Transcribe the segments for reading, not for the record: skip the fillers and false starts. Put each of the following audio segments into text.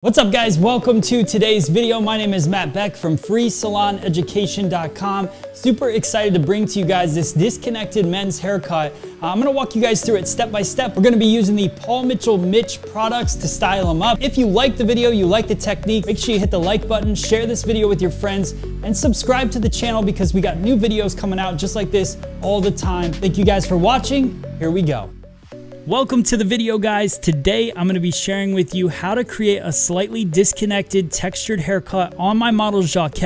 What's up guys, welcome to today's video. My name is Matt Beck from Salon Education6. Super excited to bring to you guys this disconnected men's haircut. I'm gonna walk you guys through it step by step. We're gonna be using the Paul Mitchell Mitch products to style them up. If you like the video, you like the technique, make sure you hit the like button, share this video with your friends, and subscribe to the channel because we got new videos coming out just like this all the time. Thank you guys for watching. Here we go. Welcome to the video guys. Today I'm going to be sharing with you how to create a slightly disconnected textured haircut on my model Jacques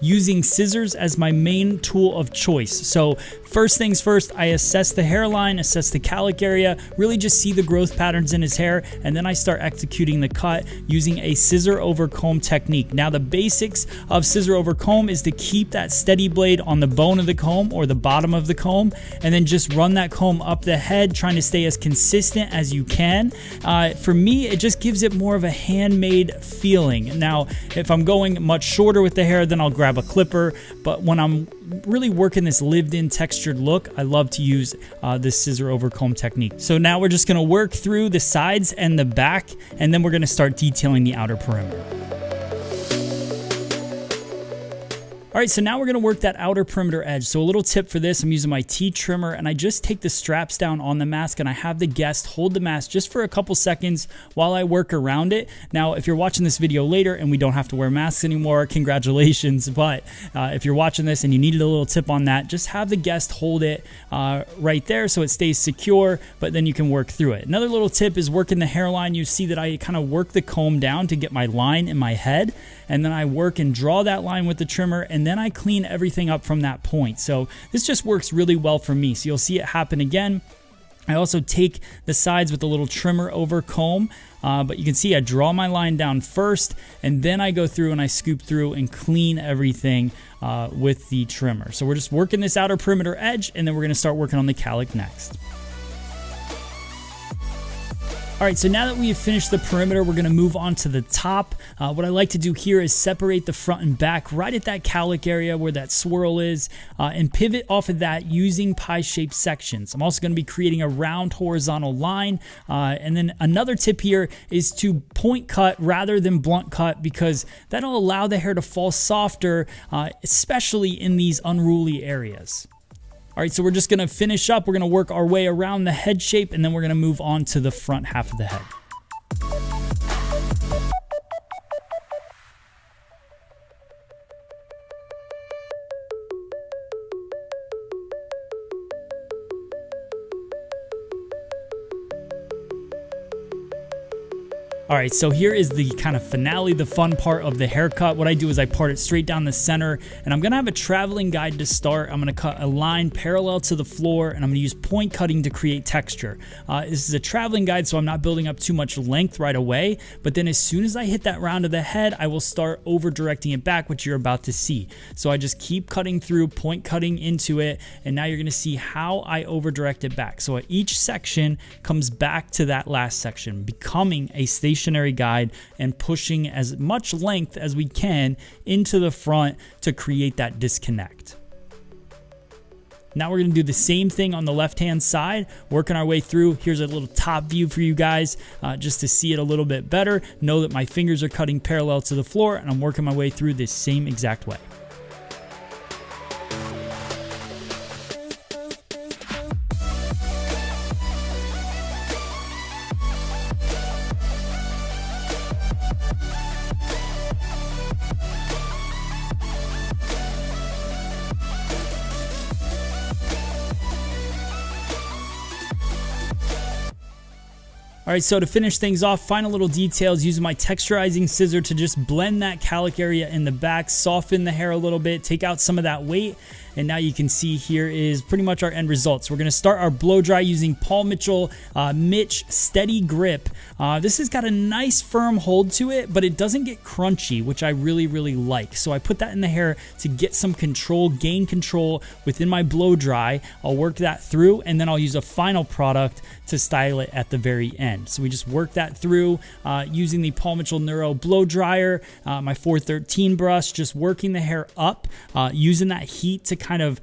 using scissors as my main tool of choice. So first things first, I assess the hairline, assess the cowlick area, really just see the growth patterns in his hair, and then I start executing the cut using a scissor over comb technique. Now the basics of scissor over comb is to keep that steady blade on the bone of the comb or the bottom of the comb, and then just run that comb up the head, trying to stay as consistent as you can. For me, it just gives it more of a handmade feeling. Now, if I'm going much shorter with the hair, then I'll grab a clipper, but when I'm really working this lived-in textured look, I love to use this scissor over comb technique. So now we're just gonna work through the sides and the back, and then we're gonna start detailing the outer perimeter. All right, so now we're gonna work that outer perimeter edge. So a little tip for this, I'm using my T-trimmer, and I just take the straps down on the mask, and I have the guest hold the mask just for a couple seconds while I work around it. Now, if you're watching this video later and we don't have to wear masks anymore, congratulations. But if you're watching this and you needed a little tip on that, just have the guest hold it right there so it stays secure, but then you can work through it. Another little tip is working the hairline. You see that I kind of work the comb down to get my line in my head, and then I work and draw that line with the trimmer, and then I clean everything up from that point. So this just works really well for me. So you'll see it happen again. I also take the sides with a little trimmer over comb, but you can see I draw my line down first, and then I go through and I scoop through and clean everything with the trimmer. So we're just working this outer perimeter edge, and then we're gonna start working on the cowlick next. All right, so now that we have finished the perimeter, we're gonna move on to the top. What I like to do here is separate the front and back right at that cowlick area where that swirl is, and pivot off of that using pie-shaped sections. I'm also gonna be creating a round horizontal line. And then another tip here is to point cut rather than blunt cut, because that'll allow the hair to fall softer, especially in these unruly areas. All right, so we're just gonna finish up. We're gonna work our way around the head shape, and then we're gonna move on to the front half of the head. All right, so here is the kind of finale, the fun part of the haircut. What I do is I part it straight down the center, and I'm gonna have a traveling guide to start. I'm gonna cut a line parallel to the floor, and I'm gonna use point cutting to create texture. This is a traveling guide, so I'm not building up too much length right away, but then as soon as I hit that round of the head, I will start over directing it back, which you're about to see. So I just keep cutting through, point cutting into it, and now you're gonna see how I over direct it back. So each section comes back to that last section, becoming a stationary guide and pushing as much length as we can into the front to create that disconnect. Now we're going to do the same thing on the left-hand side, working our way through. Here's a little top view for you guys, just to see it a little bit better. Know that my fingers are cutting parallel to the floor, and I'm working my way through this same exact way. All right, so to finish things off, final little details, using my texturizing scissor to just blend that cowlick area in the back, soften the hair a little bit, take out some of that weight, and now you can see here is pretty much our end results. We're gonna start our blow dry using Paul Mitchell Mitch Steady Grip. This has got a nice firm hold to it, but it doesn't get crunchy, which I really, really like. So I put that in the hair to get some control, gain control within my blow dry. I'll work that through, and then I'll use a final product to style it at the very end. So we just work that through using the Paul Mitchell Neuro blow dryer, my 413 brush, just working the hair up, using that heat to kind of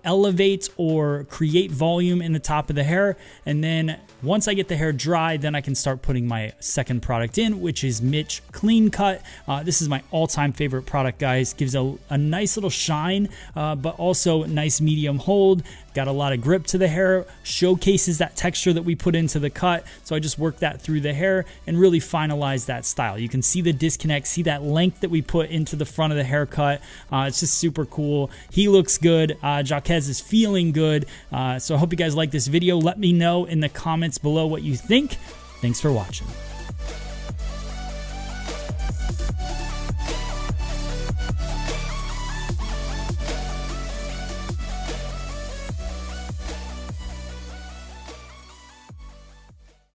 elevate or create volume in the top of the hair. And then once I get the hair dry, then I can start putting my second product in, which is Mitch Clean Cut. This is my all-time favorite product, guys. Gives a nice little shine, but also nice medium hold. Got a lot of grip to the hair, showcases that texture that we put into the cut. So I just work that through the hair and really finalize that style. You can see the disconnect, see that length that we put into the front of the haircut. It's just super cool. He looks good. Jaquez is feeling good. So I hope you guys like this video. Let me know in the comments below what you think. Thanks for watching.